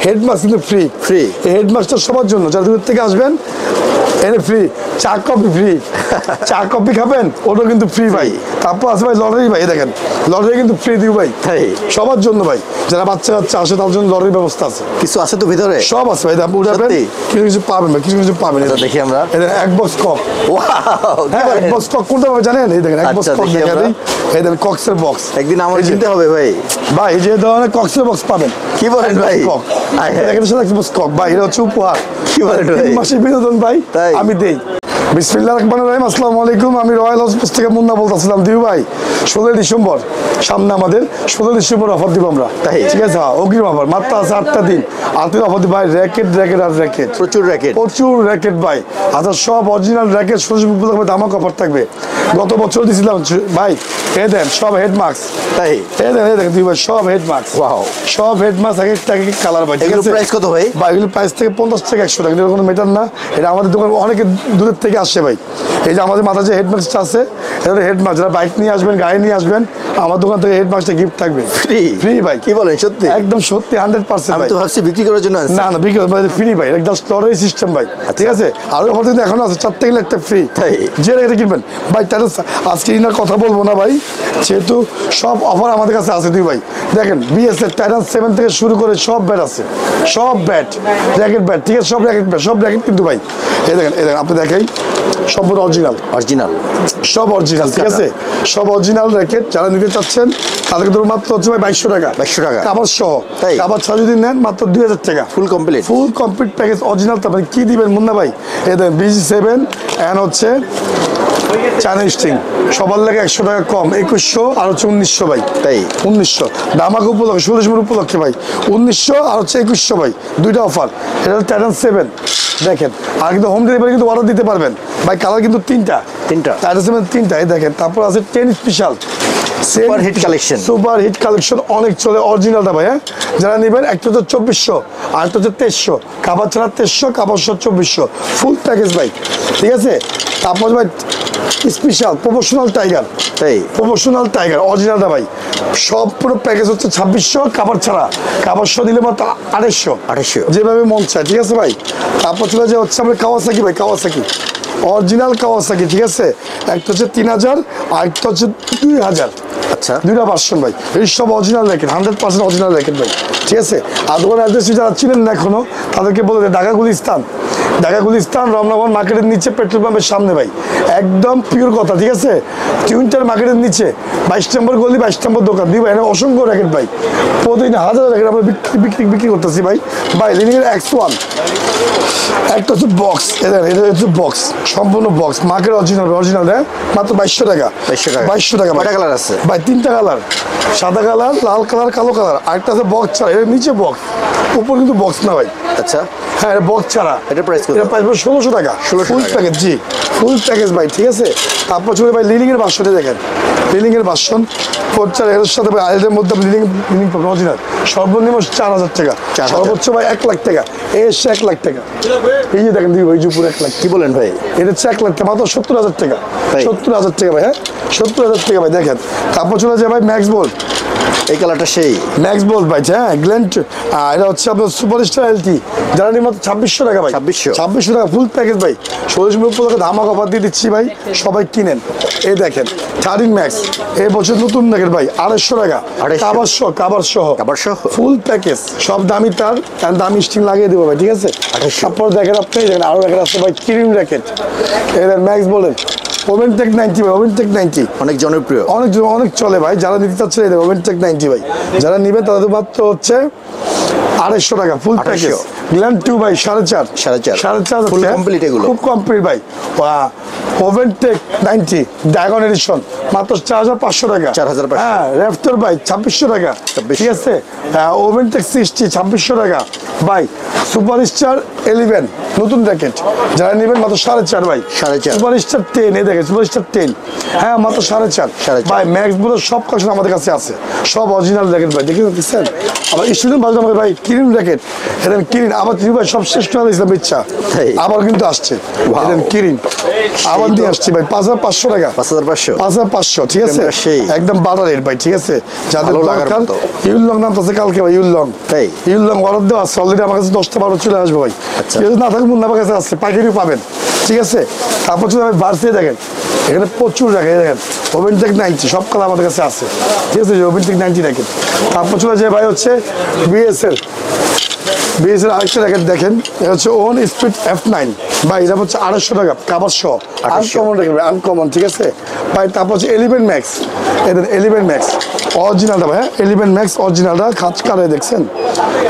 Head mask কিন্তু free free এই head মাস্কটা সবার জন্য যারা দূর থেকে আসবেন এনে ফ্রি চা কফি ফ্রি চা কফি খাবেন ওটা কিন্তু ফ্রি ভাই তারপর আছে ভাই লটারি ভাই দেখেন লটারি কিন্তু ফ্রি দিও ভাই সবার জন্য ভাই যারা বাচ্চা কাচ্চা আসে তার জন্য লটারির ব্যবস্থা আছে কিছু আছে তো ভিতরে সব আছে ভাই আপনি উঠাবেন কিছু কিছু পাবেন ভাই কিছু কিছু পাবেন দেখি আমরা এক বক্স কক এক বক্স কক কোনটা ভাই জানেন এই দেখেন এক বক্স কক দেখা দিই এই দেখেন কক্সের বক্স একদিন আমার কিনতে হবে ভাই ভাই এই যে ধরনের কক্সের বক্স পাবেন কি বলেন ভাই দেখেন সাথে এক বক্স কক ভাই এটা হচ্ছে উপহার কি বলেন ভাই 3 মাসের বিনোদন ভাই আমি দেই বিসমিল্লাহির রহমানির রহিম আসসালামু আলাইকুম আমি রয়্যাল হাউস থেকে মুন্না বলতেছিলাম দিউ ভাই 16 ডিসেম্বর সামনে আমাদের 16 ডিসেম্বর অফার দিব আমরা ঠিক আছে অগ্রিম অফার মাত্র আছে 8টা দিন 8 দিন অফার দিব ভাই র্যাকেট আর র্যাকেট প্রচুর র্যাকেট ভাই আচ্ছা সব অরিজিনাল র্যাকেট সূর্যমুখ থাকবে ধামাকা অফার থাকবে গত বছর দিছিলাম ভাই এই দেন সব হেড মাস্ক তাই এই দেখেন দিউ ভাই সব হেড মাস্ক ওয়াও সব হেড মাস্ক এক একটা কালার ভাই এগুলো প্রাইস কত ভাই ভাই এগুলো প্রাইস থেকে 50 থেকে 100 টাকা এর কোনো মেটার না এটা আমাদের দোকান অনেকে দূরের থেকে আসে ভাই এই যে আমাদের মাথায় যে হেড মাস্কটা আছে এটা হেড মাস্ক যারা বাইক নিয়ে আসবেন গাড়ি নিয়ে আসবেন আমার দোকান থেকে হেড মাস্কটা গিফট থাকবে ফ্রি ভাই কি বলেন সত্যি একদম সত্যি 100% আমি তো ভাবছি বিক্রি করার জন্য না বিক্রি ফ্রি ভাই একদম স্টোরেজ সিস্টেম ভাই ঠিক আছে আর অফার কিন্তু এখন আছে 4 থেকে একটা ফ্রি যে এটা কিনবেন ভাই তাহলে আজকে ইনার কথা বলবো না ভাই যেহেতু সব অফার আমাদের কাছে আছে দুই ভাই দেখেন বিএসএফ টাইটান 7 থেকে শুরু করে সব ব্যাট আছে সব ব্যাট র্যাকেট ব্যাট ঠিক আছে সব র্যাকেট কিন্তু ভাই এই দেখেন আপনি দেখাই সম্পূর্ণ অরিজিনাল সব অরিজিনাল ঠিক আছে সব অরিজিনাল র্যাকেট যারা নিতে চাচ্ছেন তাদেরকে ধরুন মাত্র হচ্ছে ভাই 2200 টাকা কাবার সহ কাবার ছাড়া যদি নেন মাত্র 2000 টাকা ফুল কমপ্লিট প্যাকেজ অরিজিনাল তারপরে কি দিবেন মুন্না ভাই এই দেখেন BG7 এন্ড হচ্ছে চায়না স্ট্রিং সবার লাগে 100 টাকা কম 2100 আর হচ্ছে 1900 ভাই 1900 দামাক উপলক্ষে 16 ডিসেম্বর উপলক্ষে ভাই 1900 আর হচ্ছে 2100 ভাই দুইটা অফার এটা টাইটান 7 দেখেন আর কিন্তু হোম ডেলিভারি কিন্তু অর্ডার দিতে পারবেন ভাই কালার কিন্তু তিনটা টাইটান 7 তিনটা এই দেখেন তারপর আছে 10 স্পেশাল সুপার হিট কালেকশন অনেক চলে অরিজিনালটা ভাই যারা নেবেন একটা হচ্ছে 2400 আর একটা হচ্ছে 2300 কাবার ছাড়া 2300 কাবার সহ 2400 ফুল প্যাকেজ ভাই ঠিক আছে তারপর ভাই স্পেশাল প্রফেশনাল টাইগার অরিজিনালটা ভাই সব পুরো প্যাকেজ হচ্ছে 2600 কাবার ছাড়া কাবার সহ দিলে মাত্র 2800 যেভাবে মন চায় ঠিক আছে ভাই তারপর চলে যায় হচ্ছে আমরা কাওয়াসাকি অরিজিনাল কাওয়াসাকি ঠিক আছে একটা হচ্ছে 3000 আর একটা হচ্ছে 2000 আচ্ছা দুইটা ভার্সন ভাই এই সব অরিজিনাল র্যাকেট 100% অরিজিনাল র্যাকেট ভাই ঠিক আছে আর দোকানের অ্যাড্রেস যারা চিনেন না এখনো তাদেরকে বলে দেয় ঢাকা গুলিস্তান রমনাগর মার্কেটের নিচে পেট্রোল পাম্পের সামনে ভাই একদম পিওর কথা ঠিক আছে টিউনটার মার্কেটের নিচে 22 নম্বর গলি 22 নম্বর দোকান দিই ভাই অসংখ্য র্যাকেট ভাই প্রতিদিন হাজার র্যাকেট আমরা বিক্রি করতেছি ভাই লিনিংয়ের X1 একটা হচ্ছে বক্স এটা হচ্ছে বক্স সম্পূর্ণ বক্স মার্কেট অরিজিনাল মাত্র 2200 টাকা কয়টা কালার আছে ভাই তিনটা কালার সাদা কালার লাল কালার কালো কালার আরেকটা আছে বক্স ছাড়া এর নিচে বক্স উপর কিন্তু বক্স না ভাই আচ্ছা হ্যাঁ এটা বক্স ছাড়া এটা প্রাইস 1600 টাকা ফুল প্যাকেজ জি ফুল প্যাকেজ ভাই ঠিক আছে তারপর চলে ভাই লিনিংয়ের ভার্সনটা দেখেন লিনিংয়ের ভার্সন পড়ছে এর সাথে ভাই আইলের মধ্যে লিনিং পাবেন অরিজিনাল সর্বনিম্ন 4000 টাকা সর্বোচ্চ ভাই 1 লাখ টাকা এর 1 লাখ টাকা এই যে দেখেন দিই ভাই পুরো 1 লাখ কি বলেন ভাই এটা হচ্ছে 1 লাখ টাকা মাত্র 70000 টাকা 70000 টাকা ভাই 70000 টাকা ভাই দেখেন তারপর চলে যায় ভাই ম্যাক্স বোল্ট এই কালারটা সেই ম্যাক্স বোল্ট ভাই গ্ল্যান্ট এটা হচ্ছে আপনার সুপারস্টার এলটি যারা নিয়ে মাত্র 2600 টাকা ভাই 2600 টাকা ফুল প্যাকেজ ভাই 16 মিনিট উপলক্ষে ধামাক অফার দিয়ে দিচ্ছি ভাই সবাই কিনেন এই দেখেন 13 ম্যাক্স এই বছর নতুন র্যাকেট ভাই 250 টাকা কাবার সহ ফুল প্যাকেজ সব দামি তার দামি স্ট্রিং লাগিয়ে দেবো ভাই ঠিক আছে তারপর দেখেন আপনি দেখেন আরো র্যাকেট আছে ভাই ক্রিম র্যাকেট এদের ম্যাক্স বলেন ওভেনটেক 90 ভাই ওভেনটেক 90 অনেক জনপ্রিয় অনেক চলে ভাই যারা নিতে চাচ্ছে এই ওভেনটেক 90 ভাই যারা নিবে তাদের মাত্র হচ্ছে 250 টাকা ফুল প্যাকেজ গ্ল্যান্ড 2 ভাই 4.5 ফুল কমপ্লিট এগুলো খুব কমপ্লিট ভাই ওভেনটেক 90 ড্রাগন এডিশন মাত্র 4500 টাকা হ্যাঁ র্যাপটর ভাই 2600 টাকা ঠিক আছে ওভেনটেক 60 2600 টাকা ভাই সুপারস্টার 11 নতুন র্যাকেট যারা নেবেন মাত্র 4.5 ভাই সুপারস্টার 10 এই দেখেন সুপারস্টার 10 হ্যাঁ মাত্র 4.5 ভাই ম্যাক্স গুলো সব কালেকশন আমাদের কাছে আছে সব অরিজিনাল র্যাকেট ভাই দেখেন আবার স্টুডেন্ট বাজে আমাদের ভাই কিরিম র্যাকেট এদের কিরিম আবার ভাই সব শেষ করে দিয়েছিলাম ইচ্ছা আবার কিন্তু আসছে এদের কিরিম আবার নিয়ে আসছি ভাই 5500 টাকা। 5500 5500, ঠিক আছে, ক্যামেরা সেই। একদম বাটার রেট ভাই, ঠিক আছে। যাদের ভালো লাগার দরকার মতো। ইউলং নাম আছে কালকে ভাই, ইউলং তাই? ইউলং অর্ডার দেওয়া আছে অলরেডি, আমার কাছে 10টা 12 চলে আসবে ভাই। আচ্ছা। কেউ যদি না থাকে মুন্না আমার কাছে আছে, পাইকারি পাবেন, ঠিক আছে। তারপর যদি আমি বাড়ছে দেখেন, এখানে প্রচুর রাখে, দেখেন ওভেনটেক 90 সব কালার আমাদের কাছে আছে, ঠিক আছে, ওভেনটেক 90 রাখেন। তারপর চলে যায় ভাই হচ্ছে বিএসএল আরেকটা র্যাকেট দেখেন, এটা হচ্ছে ওন স্পিড F9 ভাই, এটা হচ্ছে 250 টাকা কাবার সহ, 250 আনকমন র্যাকেট ভাই, আনকমন, ঠিক আছে ভাই। তারপর হচ্ছে এলিভেন ম্যাক্স, এদের এলিভেন ম্যাক্স অরিজিনালটা ভাই, এলিভেন ম্যাক্স অরিজিনালটা খাঁচ কারে দেখছেন,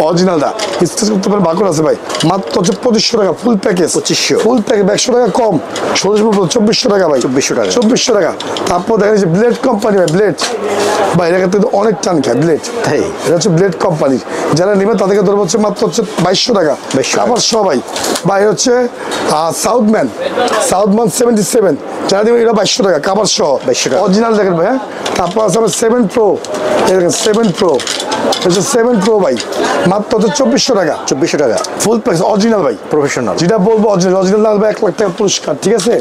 অরিজিনালটা স্টেজ করতে পারে, বাকর আছে ভাই, মাত্র হচ্ছে 2500 টাকা ফুল প্যাকেজ, 2500 ফুল প্যাকেজ 100 টাকা কম, 2400 টাকা ভাই, 2400 টাকা। 2400 টাকা। তারপর দেখেন যে ব্লেড কোম্পানি ভাই, ব্লেড ভাই, এটা কিন্তু অনেক টান খায় ব্লেড, তাই? এটা হচ্ছে ব্লেড কোম্পানি, যারা নেবেন তাদেরকে ধরবো হচ্ছে মাত্র হচ্ছে 2200 টাকা 2200 টাকা। কাপড় সবাই ভাই হচ্ছে সাউথম্যান 77, যারা নেবেন এটা 2200 টাকা কাপড় সহ 2200 টাকা। অরিজিনাল দেখেন ভাই, হ্যাঁ। তারপর আছে আমার 7 Pro, এই দেখেন 7 Pro, হচ্ছে 7 Pro ভাই, মাত্র হচ্ছে 2400 টাকা 2400 টাকা ফুল প্যাকেজ অরিজিনাল ভাই, প্রফেশনাল। যেটা বলবো অরিজিনাল না হবে 1 লাখ টাকা পুরস্কার, ঠিক আছে।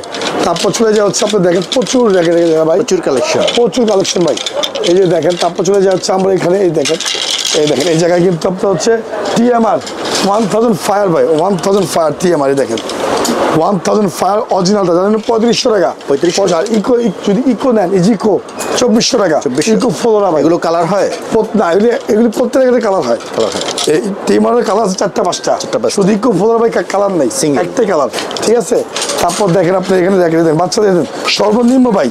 তারপর চলে যাওয়া হচ্ছে আপনি দেখেন প্রচুর রেখে ভাই, প্রচুর কালেকশন। প্রচুর কালেকশন ভাই, এই যে দেখেন। তারপর চলে যাচ্ছে আমরা এখানে, এই দেখেন, এই দেখেন এই জায়গায় কিন্তু আপনার হচ্ছে TMR 1000 ফায়ার ভাই, 1000 ফায়ার TMR, এই দেখেন 1000 ফায়ার অরিজিনালটা জানেন 3500 টাকা, 3500 আর ইকো যদি ইকো নেন ইকো 2400 টাকা, 2400 ইকো ফ্লোরা ভাই, এগুলো কালার হয়? না এগুলি প্রত্যেকটা কালার হয়, কালার হয়। এই টিমারের কালার আছে 4টা 5টা, শুধু ইকো ফ্লোরা ভাই কালার নেই, Single। একটাই কালার, ঠিক আছে। তারপর দেখেন আপনি এখানে দেখেন বাচ্চাদের দেখেন সর্বনিম্ন ভাই,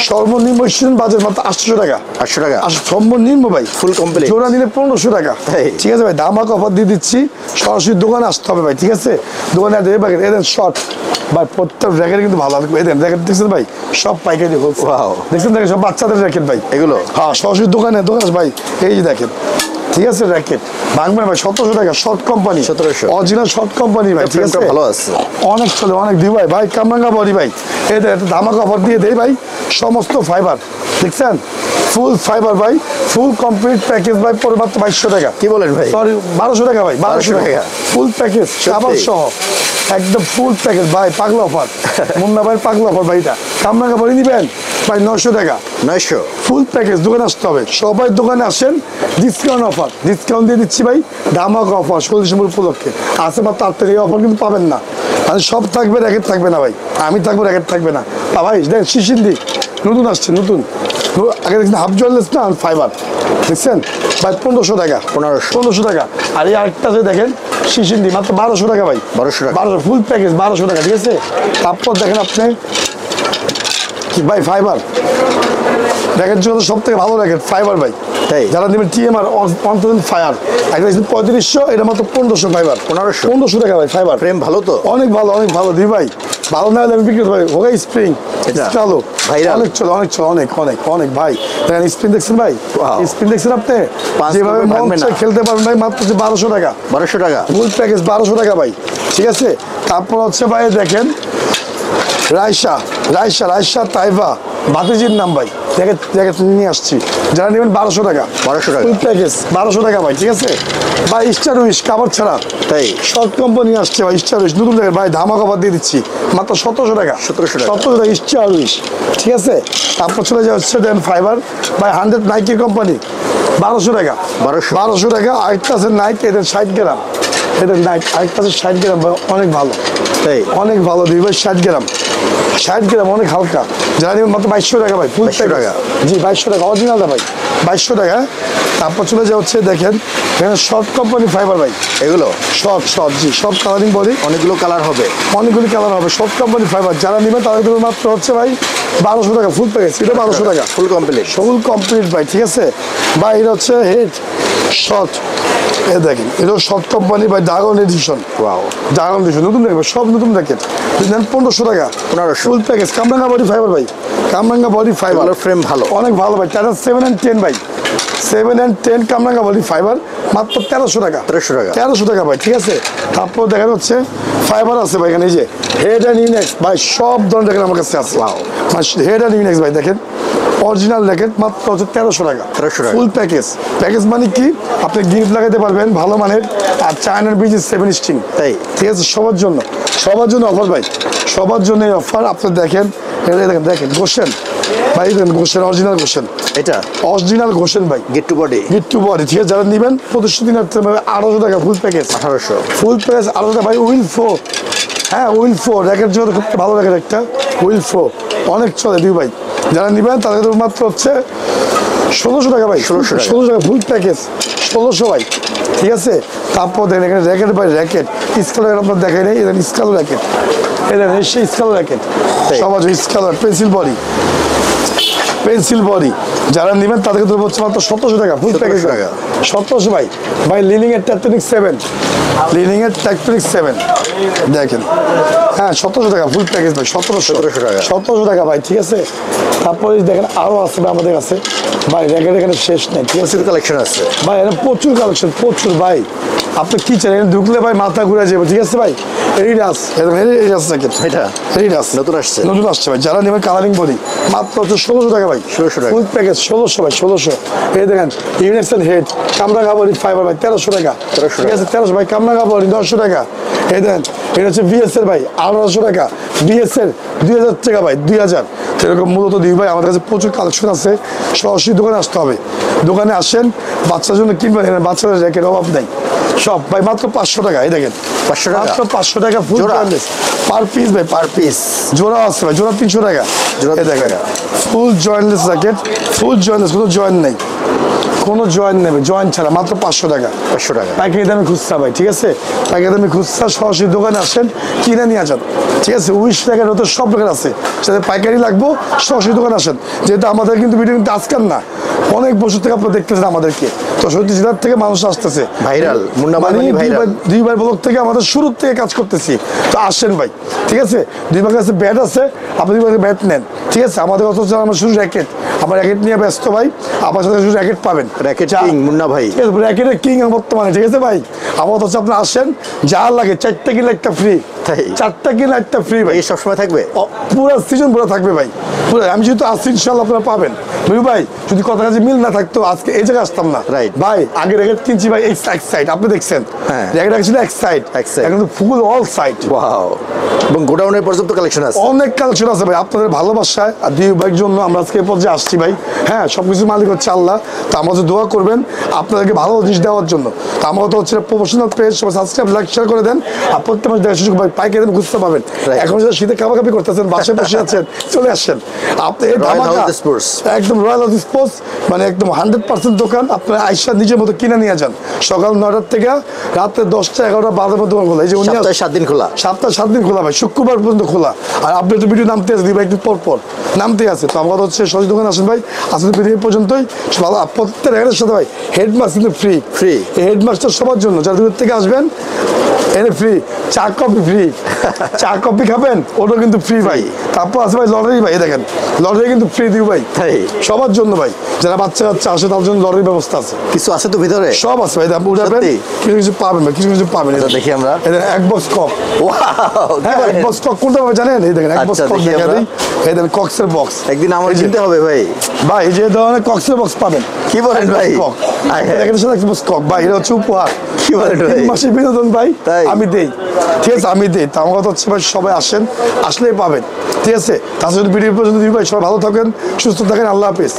সর্বনিম্ন স্টুডেন্ট বাজেট মাত্র 800 টাকা, 800 টাকা সর্বনিম্ন ভাই, ফুল কমপ্লিট। জোড়া নিলে 1500 টাকা, তাই? ঠিক আছে ভাই, দামাক অফার দিয়ে দিচ্ছি, সরাসরি দোকানে আসতে হবে ভাই, ঠিক আছে। দোকানে আসতে হবে, এদের শর্ট ভাই, প্রত্যেক র্যাকেট কিন্তু ভালো, এদের র্যাকেট দেখছেন ভাই, সব পাইকারি হোলসেল, Wow। দেখছেন দেখেন সব বাচ্চাদের র্যাকেট ভাই, এগুলো? হ্যাঁ সরাসরি দোকানে ভাই, এই যে দেখেন, ঠিক আছে, র্যাকেট ভাঙবেন ভাই 1700 টাকা, short company, 1700 original short company ভাই, ঠিক আছে, ভালো আছে, অনেক চলে, অনেক দিই ভাই, ভাই কামরাঙ্গা বডি ভাই, এদের একটা ধামাকা অফার দিয়ে দেয় ভাই, সমস্ত ফাইবার দেখছেন, ফুল ফাইবার ভাই, ফুল কমপ্লিট প্যাকেজ ভাই, পরে মাত্র 2200 টাকা, কি বলেন ভাই? সরি 1200 টাকা ভাই, 1200 টাকা টাকা। ফুল প্যাকেজ আবার সহ, একদম ফুল প্যাকেজ ভাই, পাগলা অফার, মুন্না ভাই পাগলা অফার ভাই, এটা কামরাঙ্গা বডি নিবেন ভাই 900 টাকা 900 ফুল প্যাকেজ, দোকানে আসতে হবে, সবাই দোকানে আসেন, ডিসকাউন্ট অফার, ডিসকাউন্ট দিয়ে দিচ্ছি ভাই, ধামাক অফার 16 ডিসেম্বর উপলক্ষে আছে মাত্র 8 টাকা, এই অফার কিন্তু পাবেন না, আর সব থাকবে র্যাকেট থাকবে না ভাই, আমি থাকবো র্যাকেট থাকবে না, ভাই দেখেন শিশিন্দি নতুন আসছে, নতুন আগে দেখছেন হাফ জয়েলেস না ফাইবার, দেখছেন ভাই 1500 টাকা, 1500 টাকা, আর এই আরেকটা আছে দেখেন শিশিন্দি মাত্র 1200 টাকা ভাই, 1200 টাকা 1200 ফুল প্যাকেজ 1200 টাকা, ঠিক আছে। তারপর দেখেন আপনি কি ভাই ফাইবার র্যাকেট জন্য সব থেকে ভালো র্যাকেট ফাইবার ভাই, তাই? যারা নেবেন TMR 1000 ফায়ার, একটা 3500, এটা মাত্র 1500 ফাইবার, 1500 টাকা ভাই ফাইবার, ফ্রেম ভালো তো? অনেক ভালো দিই ভাই, ভালো না হলে আমি বিক্রি করতে পারি, হোগা স্প্রিং এটা? চলো Viral? অনেক চলো, অনেক ভাই, দেখেন স্প্রিং দেখছেন ভাই, Wow। স্প্রিং দেখছেন আপনি, পাঁচ যেভাবে টাকা মন ভাঙবে না। চায় খেলতে পারবেন ভাই, মাত্র হচ্ছে 1200 টাকা 1200 টাকা ফুল প্যাকেজ, 1200 টাকা ভাই, ঠিক আছে। তারপর হচ্ছে ভাই দেখেন রাইসা তাইভা ভাতিজির নাম ভাই, দেখে নিয়ে আসছি, যারা নেবেন 1200 টাকা 1200 টাকা ফুল প্যাকেজ 1200 টাকা ভাই, ঠিক আছে ভাই। স্টার উইশ কাপড় ছাড়া, তাই? শর্ট কোম্পানি আসছে ভাই, স্টার উইশ নতুন জায়গায় ভাই, ধামাক অফার দিয়ে দিচ্ছি মাত্র 1700 টাকা 1700 টাকা 1700 টাকা স্টার উইশ, ঠিক আছে। তারপর চলে যাচ্ছে দেন ফাইবার ভাই 100 নাইকি কোম্পানি 1200 টাকা 1200 টাকা, আরেকটা আছে নাইক, এদের 60 গ্রাম, এদের নাইক আরেকটা আছে 60 গ্রাম ভাই, অনেক ভালো, তাই? অনেক ভালো দিই ভাই, 60 গ্রাম অনেক হালকা, যারা নেবেন মাত্র 2200 টাকা ভাই ফুল 2200 টাকা। জি 2200 টাকা অরিজিনালটা ভাই 2200 টাকা। তারপর চলে যাচ্ছে দেখেন এখানে শর্ট কোম্পানি ফাইবার ভাই, এগুলো শর্ট জি সব কালারিং বডি, অনেকগুলো কালার হবে, অনেকগুলি কালার হবে, শর্ট কোম্পানি ফাইবার, যারা নেবেন তাদের জন্য মাত্র হচ্ছে ভাই 1200 টাকা ফুল প্যাকেজ, এটা 1200 টাকা ফুল কমপ্লিট ফুল কমপ্লিট ভাই, ঠিক আছে ভাই। এটা হচ্ছে হেড শর্ট, এ দেখেন এটা শর্ট কোম্পানি ভাই, ড্রাগন এডিশন, ড্রাগন এডিশন নতুন দেখবেন, সব নতুন র্যাকেট, 1500 টাকা 1500 ফুল প্যাকেজ, কামরাঙ্গা বডি ফাইবার ভাই, কামরাঙ্গা বডি ফাইবার, ফ্রেম ভালো, অনেক ভালো ভাই, টাটা 7 and 10 ভাই, 7 and 10 কামরাঙ্গা বডি ফাইবার মাত্র 1300 টাকা 1300 টাকা ভাই, ঠিক আছে। তারপর দেখেন হচ্ছে ফাইবার আছে ভাই, এখানে এই যে হেড অ্যান্ড ইউনেক্স ভাই, সব ধরনের দেখেন আমার কাছে আছে, হেড অ্যান্ড ইউনেক্স ভাই দেখেন অরিজিনাল র্যাকেট মাত্র হচ্ছে 1300 টাকা 1300 টাকা। Full package. প্যাকেজ মানে কি, আপনি গিফট লাগাতে পারবেন ভালো মানের। আর চায়নার বীজ 7 স্ট্রিং, তাই? ঠিক আছে, সবার জন্য অফার ভাই, সবার জন্য অফার। আপনি দেখেন, এটা দেখেন গোশেন ভাই, দেখেন গোশেন, অরিজিনাল গোশেন, এটা অরিজিনাল গোশেন ভাই, গেট টু বডি গিট টু বডি, ঠিক আছে। যারা নেবেন 2500 দিন 1800 টাকা ফুল প্যাকেজ, 1800। ফুল প্যাকেজ 1800 টাকা ভাই। উইল ফো, হ্যাঁ উইল ফো র্যাকেট জন্য খুব ভালো র্যাকেট একটা উইল ফো, অনেক চলে দুই ভাই। যারা নেবেন তাদের মাত্র হচ্ছে 1600 টাকা ভাই, 1600 টাকা। 1600 টাকা ফুল প্যাকেজ, 1600 ভাই, ঠিক আছে। তারপর দেখেন এখানে র্যাকেট বাই র্যাকেট, স্কাল আপনার দেখাই নেই, এটা স্কাল র্যাকেট, এটা সেই স্কাল র্যাকেট, সমাজ স্কালার পেন্সিল বডি, পেন্সিল বডি। যারা নেবেন তাদেরকে তো হচ্ছে মাত্র 1700 টাকা ফুল প্যাকেজ 1700 টাকা। 1700 ভাই। ভাই লিনিং এর ট্যাকটনিক 7, লিনিং এর ট্যাকটনিক 7 দেখেন, হ্যাঁ 1700 টাকা ফুল প্যাকেজ ভাই, 1700 টাকা। 1700 টাকা ভাই, ঠিক আছে। তারপরে দেখেন আরো আছে ভাই আমাদের কাছে ভাই, র্যাকেট এখানে শেষ নেই, ঠিক আছে। কালেকশন আছে ভাই এখানে প্রচুর কালেকশন, প্রচুর ভাই। আপনি কি চান, এখানে ঢুকলে ভাই মাথা ঘুরে যাবে, ঠিক আছে ভাই। এরিডাস, এরিডাস র্যাকেট, এটা এরিডাস নতুন আসছে। নতুন আসছে ভাই। যারা নেবেন কালারিং বডি মাত্র হচ্ছে 1600 টাকা ভাই, 1600 টাকা। ফুল প্যাকেজ 1600 ভাই, 1600। এই দেখেন ইউনিক্সন হেড কামরা কাপড়ি ফাইবার ভাই 1300 টাকা, 1300 ঠিক আছে 1300 ভাই। কামরা কাপড়ি 900 টাকা। এই দেখেন এটা হচ্ছে বিএসএল ভাই 1800 টাকা, বিএসএল 2000 টাকা ভাই, 2000। এরকম মূলত দুই ভাই আমাদের কাছে প্রচুর কালেকশন আছে। সরাসরি দোকানে আসতে হবে, দোকানে আসেন, বাচ্চার জন্য কিনবেন, এখানে বাচ্চাদের র্যাকেট অভাব নেই সব ভাই, মাত্র 500 টাকা। এই দেখেন 500 টাকা? মাত্র 500 টাকা ফুল জোড়া? পার পিস ভাই, পার পিস জোড়া আছে ভাই, জোড়া 300 টাকা। জোড়া এই 300 দেখেন টাকা। ফুল জয়েন্টলেস র্যাকেট, ফুল জয়েন্টলেস, কোনো জয়েন্ট নেই, কোনো জয়েন্ট নেবে, জয়েন্ট ছাড়া মাত্র 500 টাকা। 500 টাকা পাইকারি দামে খুচরা ভাই, ঠিক আছে। পাইকারি দামে খুচরা, সরাসরি দোকানে আসেন, কিনে নিয়ে যান, ঠিক আছে। উইশ র্যাকেট হতে সব র্যাকেট আছে, সাথে পাইকারি লাগবো, সরাসরি দোকানে আসেন। যেহেতু আমাদের কিন্তু ভিডিও কিন্তু আজকাল না, অনেক বছর থেকে আপনারা দেখতেছেন আমাদেরকে, তো সত্যি জেলার থেকে মানুষ আসতেছে ভাইরাল, মুন্না ভাই মানে ভাইরাল। দুইবার ব্লগ থেকে আমাদের শুরুর থেকে কাজ করতেছি, তো আসেন ভাই, ঠিক আছে। দুইবার কাছে ব্যাট আছে, আপনি দুইবার ব্যাট নেন, ঠিক আছে। আমাদের অথচ আমরা শুধু র্যাকেট, আমার র্যাকেট নিয়ে ব্যস্ত ভাই, আপনার সাথে শুধু র্যাকেট পাবেন, র্যাকেট যা- কিং মুন্না ভাই। ঠিক আছে, র্যাকেটের কিং বর্তমানে, ঠিক আছে ভাই। আমার হচ্ছে আপনি আসেন, যা লাগে 4টা কিনলে একটা ফ্রি, তাই? 4টা কিনলে একটা ফ্রি ভাই। এই সবসময় থাকবে? পুরো সিজন পুরো থাকবে ভাই, পুরো। আমি যেহেতু আসছি ইনশাল্লাহ আপনারা পাবেন ভাই। যদি কথা কাছে মিল না থাকতো আজকে এই জায়গায় আসতাম না Right. ভাই। আগে র্যাকেট কিনছি ভাই এক সাইড, আপনি দেখছেন হ্যাঁ। র্যাকেট ছিল এক সাইড, এক side। এখন ফুল অল সাইড, ওয়াও, এবং গোডাউনের পর্যন্ত কালেকশন আছে। অনেক কালেকশন আছে ভাই। আপনাদের ভালোবাসায় আর দুই ভাইয়ের জন্য আমরা আজকে এই পর্যায়ে আসছি ভাই। হ্যাঁ, সবকিছু মালিক হচ্ছে আল্লাহ, তো আমাদের দোয়া করবেন আপনাদেরকে ভালো জিনিস দেওয়ার জন্য। তো আমার তো হচ্ছে প্রফেশনাল পেজ, সবাই সাবস্ক্রাইব লাইক শেয়ার করে দেন। আর প্রত্যেক মাস দেখার সুযোগ ভাই, পাইকারি দামে খুঁজতে পাবেন। Right. এখন যদি শীতে কাবাকাবি করতেছেন, বাসায় বসে আছেন, চলে আসেন আপনি এই Royal ধামাকা, House Sports। একদম রয়্যাল হাউস স্পোর্টস, মানে একদম 100% দোকান। আপনার আইসা নিজের মতো কিনে নিয়ে যান, সকাল 9টার থেকে রাত্রে 10টা 11টা 12টার মধ্যে দোকান খোলা। এই যে উনি সপ্তাহে 7 দিন খোলা। সপ্তাহে 7 দিন খোলা ভাই, শুক্রবার পর্যন্ত খোলা। আর আপনি তো ভিডিও নামতে আছে, দিবা একটু পর পর নামতে আছে। তো আমার হচ্ছে সহজ দোকান আসেন ভাই, আসলে ভিডিও পর্যন্তই ভালো। প্রত্যেক র্যাকেটের সাথে ভাই হেডমাস্ক কিন্তু ফ্রি, Free। এই হেডমাস্টার সবার জন্য, যারা দূর থেকে আসবেন এনে ফ্রি। চা কফি ফ্রি, চা কফি খাবেন ওটা কিন্তু ফ্রি ভাই। তারপর আছে ভাই লটারি ভাই, এই দেখেন লটারি কিন্তু ফ্রি দিই ভাই, তাই? সবার জন্য ভাই। যারা বাচ্চা কাচ্চা আসে তার জন্য লটারির ব্যবস্থা আছে, কিছু আছে তো ভিতরে? সব আছে ভাই। দাম উঠাবেন, সত্যি? কিছু কিছু পাবেন ভাই, কিছু কিছু পাবেন। আচ্ছা, দেখি আমরা। এদের এক বক্স কক, ওয়াও, হ্যাঁ এক বক্স কক কোনটা হবে জানেন? এই দেখেন এক বক্স আচ্ছা, কক দেখি দেখা আমরা। দিই। এই দেখেন কক্সের বক্স, একদিন আমার এই যে- কিনতে হবে ভাই। ভাই এই যে ধরনের কক্সের বক্স পাবেন। কি বলেন ভাই? কক আয় হায়। দেখেন সাথে এক বক্স কক ভাই, এটা হচ্ছে উপহার। কি বলেন ভাই? 3 মাসের বিনোদন ভাই, তাই? আমি দেই, ঠিক আছে আমি দেই। তো আমার কথা হচ্ছে ভাই সবাই আসেন, আসলেই পাবেন, ঠিক আছে। তার জন্য ভিডিও পর্যন্ত দিই ভাই। সবাই ভালো থাকেন, সুস্থ থাকেন, আল্লাহ হাফেজ।